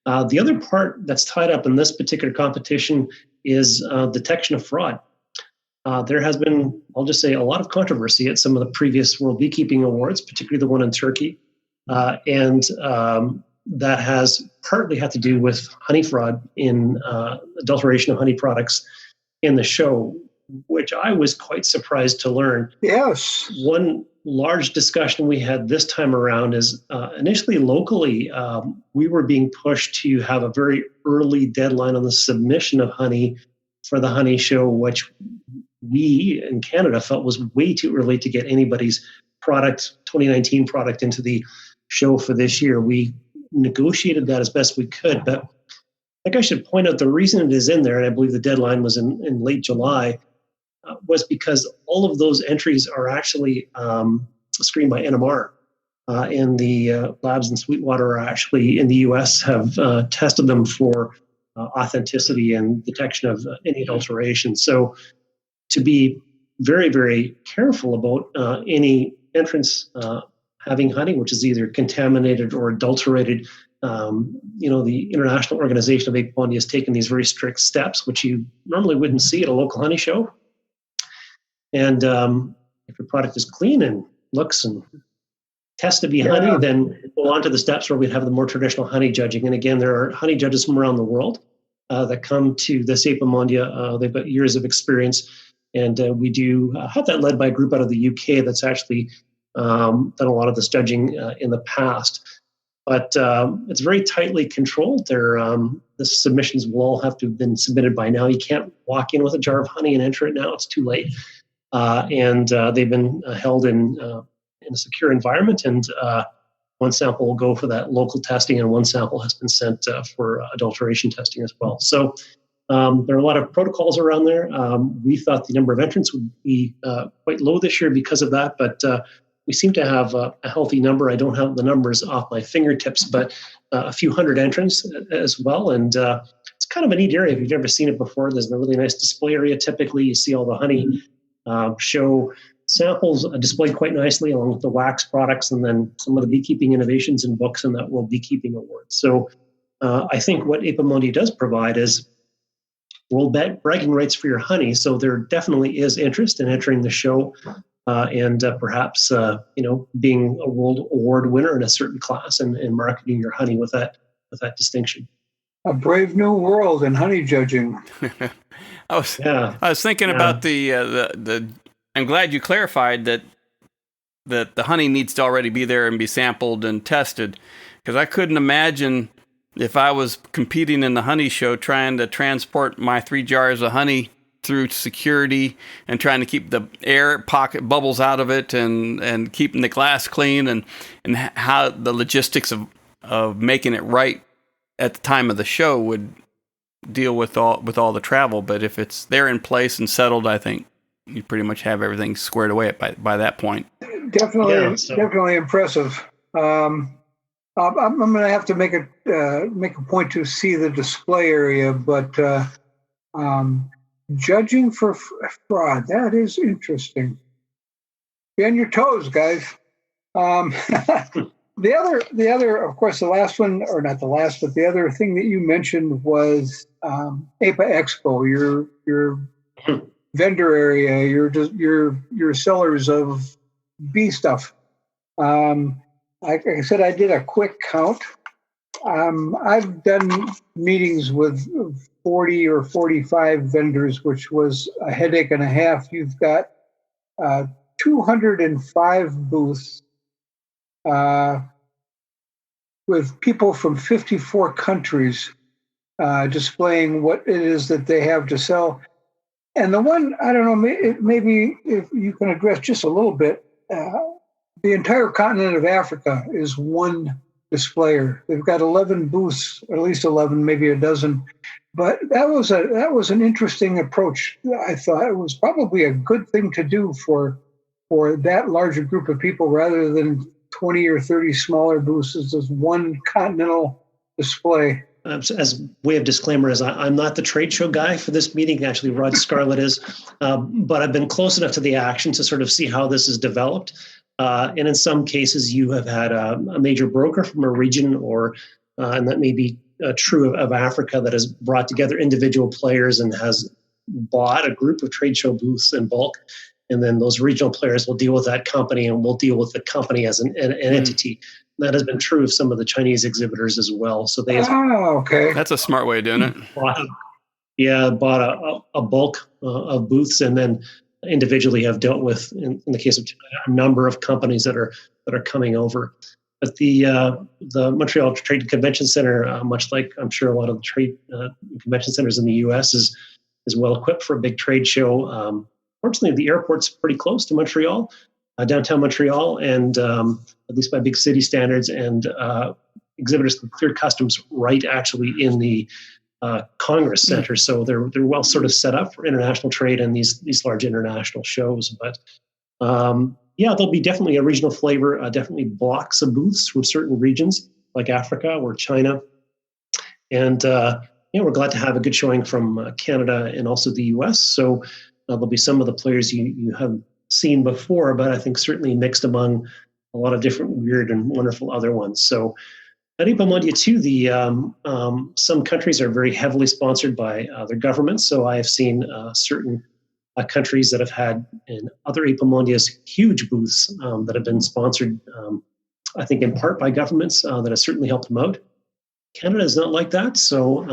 The other part that's tied up in this particular competition is detection of fraud. There has been, I'll just say, a lot of controversy at some of the previous World Beekeeping Awards, particularly the one in Turkey. And that has partly had to do with honey fraud in adulteration of honey products in the show, which I was quite surprised to learn. Yes. One large discussion we had this time around is initially locally, we were being pushed to have a very early deadline on the submission of honey for the honey show, which we in Canada felt was way too early to get anybody's 2019 product into the show for this year. We negotiated that as best we could, but I think I should point out the reason it is in there, and I believe the deadline was in late July, was because all of those entries are actually screened by NMR. And the labs in Sweetwater are actually in the US have tested them for authenticity and detection of any adulteration. So to be very, very careful about any entrance having honey, which is either contaminated or adulterated. The International Organization of Apimondia has taken these very strict steps, which you normally wouldn't see at a local honey show. And if your product is clean and looks and tests to be honey, then go on to the steps where we'd have the more traditional honey judging. And again, there are honey judges from around the world that come to this Apimondia. They've got years of experience. And we do have that led by a group out of the UK that's actually done a lot of this judging in the past. But it's very tightly controlled. The submissions will all have to have been submitted by now. You can't walk in with a jar of honey and enter it now. It's too late. And they've been held in a secure environment. And one sample will go for that local testing, and one sample has been sent for adulteration testing as well. So there are a lot of protocols around there. We thought the number of entrants would be quite low this year because of that, but we seem to have a healthy number. I don't have the numbers off my fingertips, but a few hundred entrants as well. And it's kind of a neat area if you've never seen it before. There's a really nice display area. Typically, you see all the honey show samples displayed quite nicely along with the wax products, and then some of the beekeeping innovations and books in that World Beekeeping Award. So I think what Apimondia does provide is world bragging rights for your honey. So there definitely is interest in entering the show and perhaps being a world award winner in a certain class and marketing your honey with that distinction. A brave new world in honey judging. I was thinking about the. I'm glad you clarified that the honey needs to already be there and be sampled and tested, because I couldn't imagine if I was competing in the honey show, trying to transport my 3 jars of honey through security and trying to keep the air pocket bubbles out of it and keeping the glass clean and how the logistics of making it right at the time of the show would deal with all the travel. But if it's there in place and settled, I think you pretty much have everything squared away by that point. Definitely impressive. I'm going to have to make a point to see the display area, but judging for fraud, that is interesting. Be on your toes, guys. The other, of course, the last one, or not the last, but the other thing that you mentioned was Expo, your vendor area, your sellers of bee stuff. Like I said, I did a quick count. I've done meetings with 40 or 45 vendors, which was a headache and a half. You've got 205 booths with people from 54 countries displaying what it is that they have to sell. And the one, I don't know, maybe if you can address just a little bit, the entire continent of Africa is one displayer. They've got 11 booths, at least 11, maybe a dozen. But that was an interesting approach. I thought it was probably a good thing to do for that larger group of people rather than 20 or 30 smaller booths. It's just one continental display. As way of disclaimer, I'm not the trade show guy for this meeting. Actually, Rod Scarlett is, but I've been close enough to the action to sort of see how this is developed. And in some cases, you have had a major broker from a region, and that may be true of Africa, that has brought together individual players and has bought a group of trade show booths in bulk. And then those regional players will deal with that company, and we'll deal with the company as an entity. That has been true of some of the Chinese exhibitors as well. So they okay. That's a smart way of doing it. Bought a bulk of booths, and then individually have dealt with, in the case of China, a number of companies that are coming over. But the Montreal Trade and Convention Center, much like I'm sure a lot of the trade convention centers in the U.S., is well equipped for a big trade show. Fortunately, the airport's pretty close to Montreal, downtown Montreal, and at least by big city standards, and exhibitors can clear customs right actually in the Congress Center. So they're well sort of set up for international trade and these large international shows. But there'll be definitely a regional flavor, definitely blocks of booths from certain regions like Africa or China. And we're glad to have a good showing from Canada and also the US. So there'll be some of the players you have seen before, but I think certainly mixed among a lot of different weird and wonderful other ones. So at Apimondia too, some countries are very heavily sponsored by their governments. So I have seen certain countries that have had in other Apimondias huge booths that have been sponsored, I think in part by governments that have certainly helped them out. Canada is not like that. So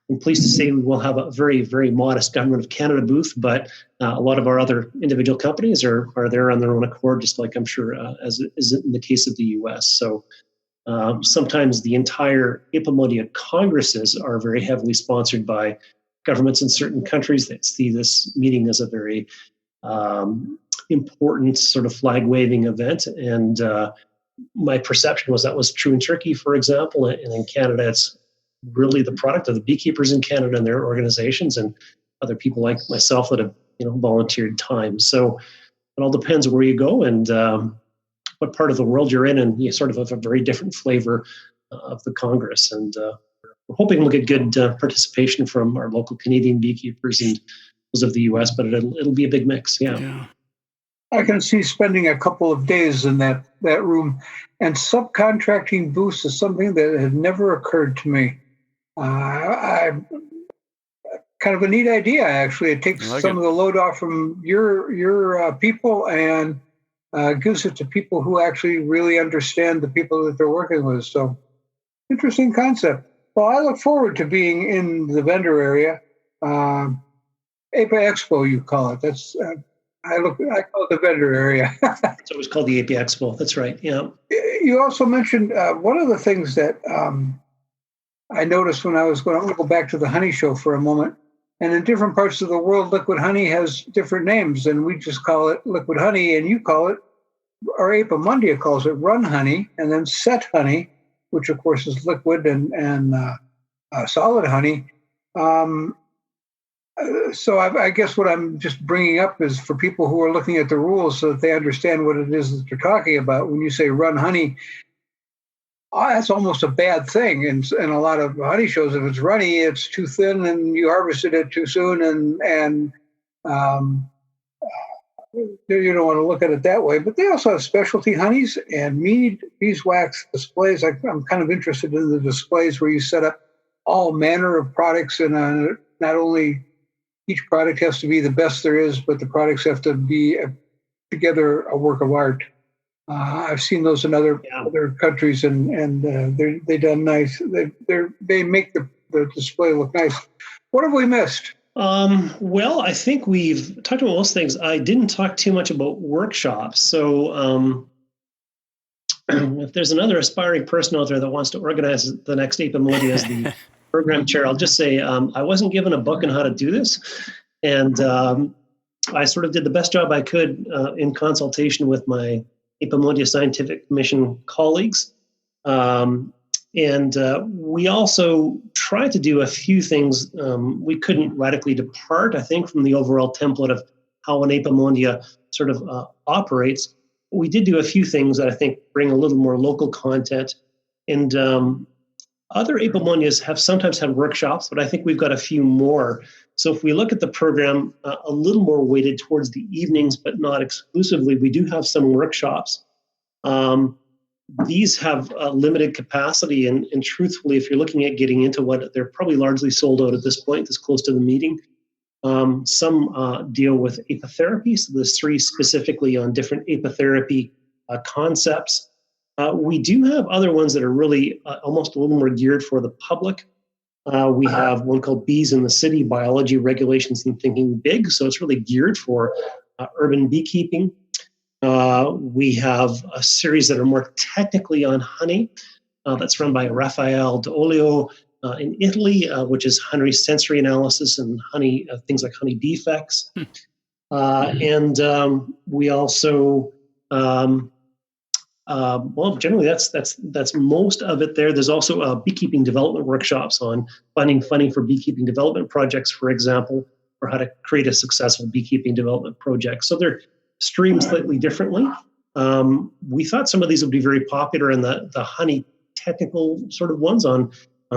I'm pleased to say we will have a very, very modest Government of Canada booth, but a lot of our other individual companies are there on their own accord, just like I'm sure as is in the case of the US. So sometimes the entire Apimondia congresses are very heavily sponsored by governments in certain countries that see this meeting as a very important sort of flag-waving event. And my perception was that was true in Turkey, for example, and in Canada, it's really the product of the beekeepers in Canada and their organizations and other people like myself that have volunteered time. So it all depends where you go and what part of the world you're in, and you sort of have a very different flavor of the Congress. And we're hoping we'll get good participation from our local Canadian beekeepers and those of the U.S., but it'll be a big mix. Yeah. I can see spending a couple of days in that room, and subcontracting booths is something that had never occurred to me. Kind of a neat idea, actually. It takes of the load off from your people and gives it to people who actually really understand the people that they're working with. So, interesting concept. Well, I look forward to being in the vendor area. Expo, you call it. That's I call it the vendor area. So it was called the AP Expo. That's right. Yeah. You also mentioned one of the things that I noticed when I was going to go back to the honey show for a moment, and in different parts of the world, liquid honey has different names, and we just call it liquid honey, and you call it, or Apimondia calls it run honey, and then set honey, which of course is liquid and solid honey. So I guess what I'm just bringing up is for people who are looking at the rules so that they understand what it is that they're talking about. When you say run honey, that's almost a bad thing. In a lot of honey shows, if it's runny, it's too thin and you harvested it too soon, and you don't want to look at it that way. But they also have specialty honeys and mead, beeswax displays. I'm kind of interested in the displays where you set up all manner of products, and not only each product has to be the best there is, but the products have to be together a work of art. I've seen those in other countries, and they done nice. They make the display look nice. What have we missed? Well, I think we've talked about most things. I didn't talk too much about workshops. So if there's another aspiring person out there that wants to organize the next Apimondia as the program chair, I'll just say I wasn't given a book on how to do this. And I sort of did the best job I could in consultation with my Apimondia Scientific Commission colleagues. And we also tried to do a few things. We couldn't radically depart, I think, from the overall template of how an Apimondia sort of operates. But we did do a few things that I think bring a little more local content. And other Apimondias have sometimes had workshops, but I think we've got a few more. So if we look at the program a little more weighted towards the evenings, but not exclusively, we do have some workshops. These have a limited capacity, and truthfully, if you're looking at getting into what they're probably largely sold out at this point, this close to the meeting. Some deal with apitherapy, so there's 3 specifically on different apitherapy concepts. We do have other ones that are really almost a little more geared for the public. We have one called Bees in the City, Biology, Regulations, and Thinking Big, so it's really geared for urban beekeeping. We have a series that are more technically on honey. That's run by Raffaele D'Olio in Italy, which is honey sensory analysis and honey things like honey defects. And we also, well, generally that's most of it there. There's also beekeeping development workshops on finding funding for beekeeping development projects, for example, or how to create a successful beekeeping development project. So they're streamed slightly differently. We thought some of these would be very popular, and the honey technical sort of ones on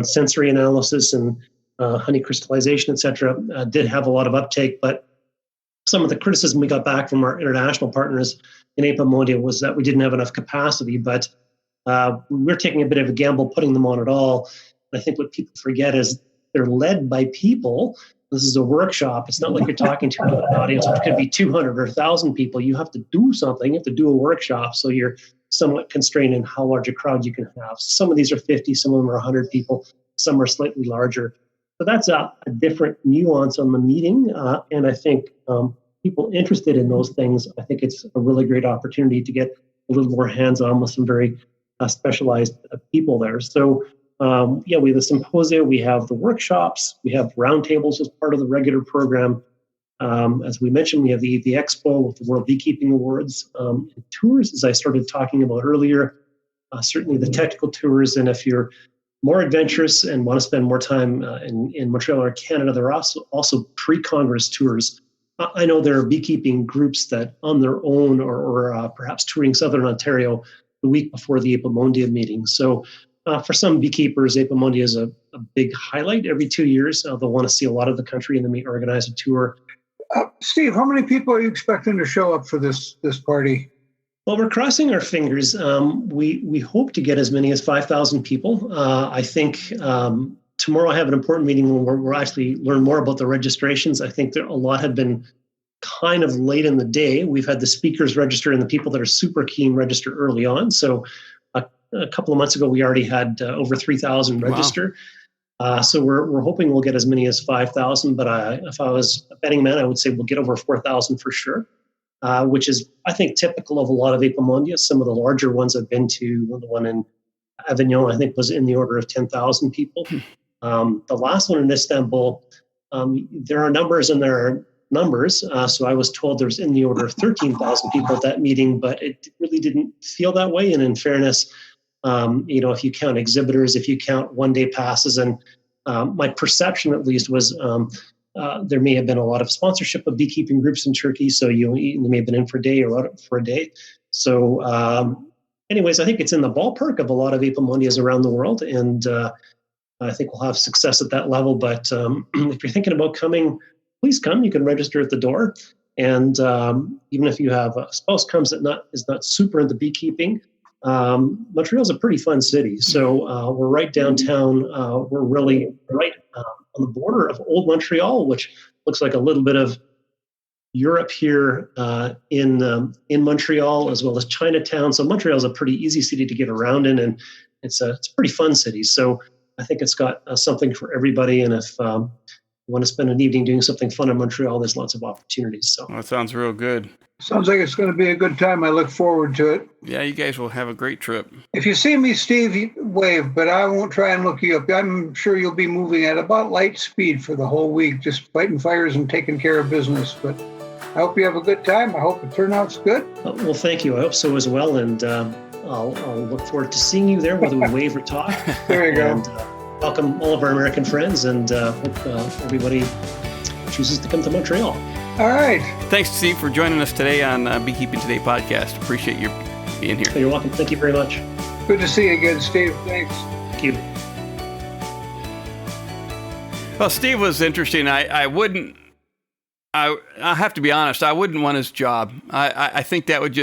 sensory analysis and honey crystallization, et cetera, did have a lot of uptake. But some of the criticism we got back from our international partners in Apimondia was that we didn't have enough capacity, but we're taking a bit of a gamble putting them on at all. And I think what people forget is they're led by people. This is a workshop. It's not like you're talking to an audience, which could be 200 or 1,000 people. You have to do something. You have to do a workshop. So you're somewhat constrained in how large a crowd you can have. Some of these are 50, some of them are 100 people, some are slightly larger. So that's a different nuance on the meeting. And I think people interested in those things, I think it's a really great opportunity to get a little more hands-on with some very specialized people there. So we have the symposia, we have the workshops, we have roundtables as part of the regular program. As we mentioned, we have the Expo with the World Beekeeping Awards. And tours, as I started talking about earlier, certainly the technical tours. And if you're more adventurous and want to spend more time in Montreal or Canada, there are also pre-Congress tours. I know there are beekeeping groups that on their own or perhaps touring Southern Ontario the week before the Apimondia meeting. So for some beekeepers, Apimondia is a big highlight every 2 years. They'll want to see a lot of the country and they may organize a tour. Steve, how many people are you expecting to show up for this party? Well, we're crossing our fingers. We hope to get as many as 5,000 people. I think tomorrow I have an important meeting where we'll actually learn more about the registrations. I think a lot have been kind of late in the day. We've had the speakers register and the people that are super keen register early on. So a couple of months ago, we already had over 3,000 register. Wow. So we're hoping we'll get as many as 5,000. But if I was a betting man, I would say we'll get over 4,000 for sure, which is, I think, typical of a lot of Apimondia. Some of the larger ones I've been to, the one in Avignon, I think, was in the order of 10,000 people. The last one in Istanbul, there are numbers and there are numbers. So I was told there was in the order of 13,000 people at that meeting, but it really didn't feel that way. And in fairness, if you count exhibitors, if you count one-day passes, and my perception at least was there may have been a lot of sponsorship of beekeeping groups in Turkey. So you may have been in for a day or out for a day. So anyways, I think it's in the ballpark of a lot of Apimondias around the world. And I think we'll have success at that level. But if you're thinking about coming, please come. You can register at the door. And even if you have a spouse comes that is not super into beekeeping, Montreal's a pretty fun city. So we're right downtown. We're really right on the border of Old Montreal, which looks like a little bit of Europe here in Montreal, as well as Chinatown. So Montreal is a pretty easy city to get around in, and it's a pretty fun city. So I think it's got something for everybody. And if you want to spend an evening doing something fun in Montreal, there's lots of opportunities. So that sounds real good. Sounds like it's going to be a good time. I look forward to it. Yeah, you guys will have a great trip. If you see me, Steve, wave, but I won't try and look you up. I'm sure you'll be moving at about light speed for the whole week, just fighting fires and taking care of business. But I hope you have a good time. I hope the turnout's good. Well, thank you. I hope so as well. And I'll look forward to seeing you there, whether we wave or talk. There you go. And welcome all of our American friends, and hope everybody chooses to come to Montreal. All right. Thanks, Steve, for joining us today on Beekeeping Today podcast. Appreciate you being here. You're welcome. Thank you very much. Good to see you again, Steve. Thanks. Thank you. Well, Steve was interesting. I have to be honest, I wouldn't want his job. I think that would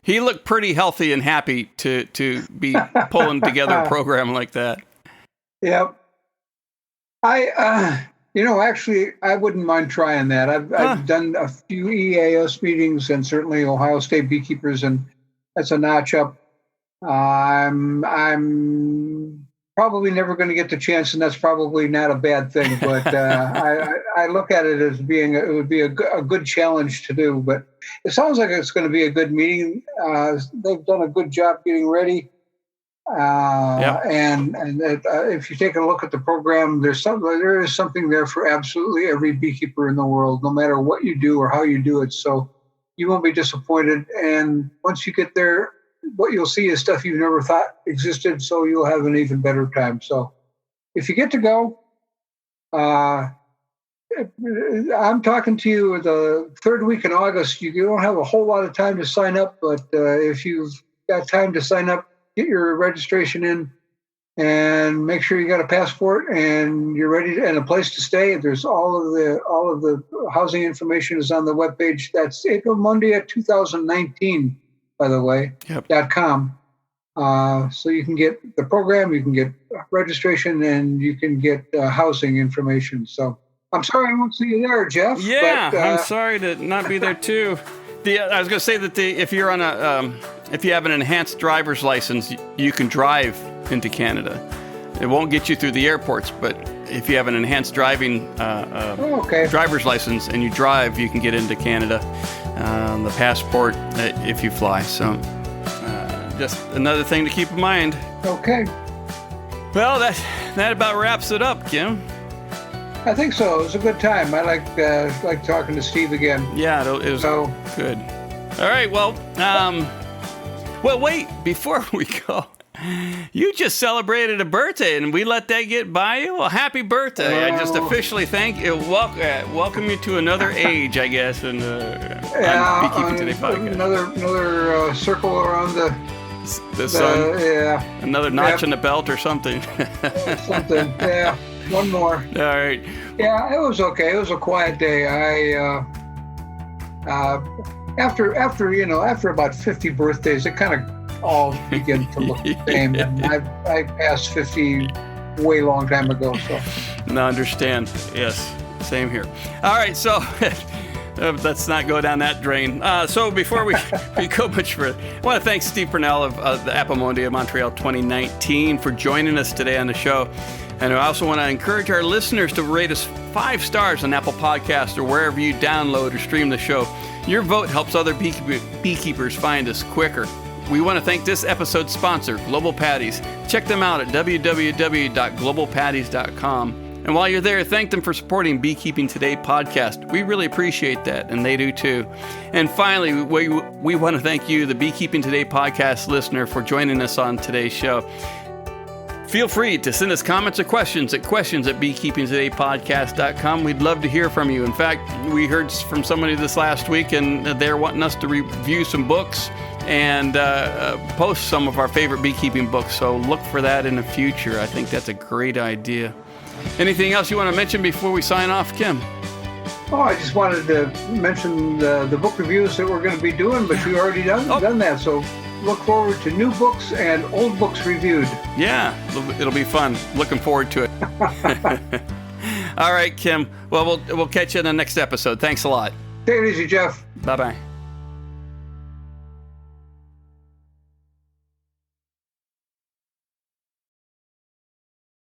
he looked pretty healthy and happy to be pulling together a program like that. Yep. Actually, I wouldn't mind trying that. I've done a few EAS meetings and certainly Ohio State beekeepers, and that's a notch up. I'm probably never going to get the chance, and that's probably not a bad thing. But I look at it as being it would be a good challenge to do. But it sounds like it's going to be a good meeting. They've done a good job getting ready. And if you take a look at the program, there is something there for absolutely every beekeeper in the world, no matter what you do or how you do it. So you won't be disappointed. And once you get there, what you'll see is stuff you never thought existed. So you'll have an even better time. So if you get to go, I'm talking to you the third week in August. You don't have a whole lot of time to sign up, but if you've got time to sign up, get your registration in and make sure you got a passport and you're ready and a place to stay. There's all of the housing information is on the webpage. That's Apimondia 2019, by the way, .com. So you can get the program, you can get registration, and you can get housing information. So I'm sorry I won't see you there, Jeff. Yeah, but, I'm sorry to not be there too. I was going to say that if you're on if you have an enhanced driver's license, you can drive into Canada. It won't get you through the airports, but if you have an enhanced driving driver's license and you drive, you can get into Canada. The passport if you fly. So just another thing to keep in mind. Okay. Well, that about wraps it up, Kim. I think so. It was a good time. I like talking to Steve again. Yeah, it was good. All right. Well, wait. Before we go, you just celebrated a birthday, and we let that get by you. Well, happy birthday! I just officially welcome you to another age, I guess, and on Beekeeping Today podcast. Another circle around the sun. Another notch in the belt or something. Something. Yeah. One more. All right. Yeah, it was okay. It was a quiet day. After about 50 birthdays, it kind of all begin to look the same. And I passed 50 way long time ago. So. No, understand. Yes, same here. All right, so let's not go down that drain. So before we go much further, I want to thank Steve Pernal of the Apimondia Montreal 2019 for joining us today on the show. And I also want to encourage our listeners to rate us 5 stars on Apple Podcasts or wherever you download or stream the show. Your vote helps other beekeepers find us quicker. We want to thank this episode's sponsor, Global Patties. Check them out at www.globalpatties.com. And while you're there, thank them for supporting Beekeeping Today podcast. We really appreciate that, and they do too. And finally, we want to thank you, the Beekeeping Today podcast listener, for joining us on today's show. Feel free to send us comments or questions at beekeepingtodaypodcast.com. We'd love to hear from you. In fact, we heard from somebody this last week, and they're wanting us to review some books and post some of our favorite beekeeping books. So look for that in the future. I think that's a great idea. Anything else you want to mention before we sign off, Kim? Oh, I just wanted to mention the book reviews that we're going to be doing, but you already done that. So look forward to new books and old books reviewed. Yeah, it'll be fun. Looking forward to it. All right, Kim. Well, we'll catch you in the next episode. Thanks a lot. Take it easy, Jeff. Bye-bye.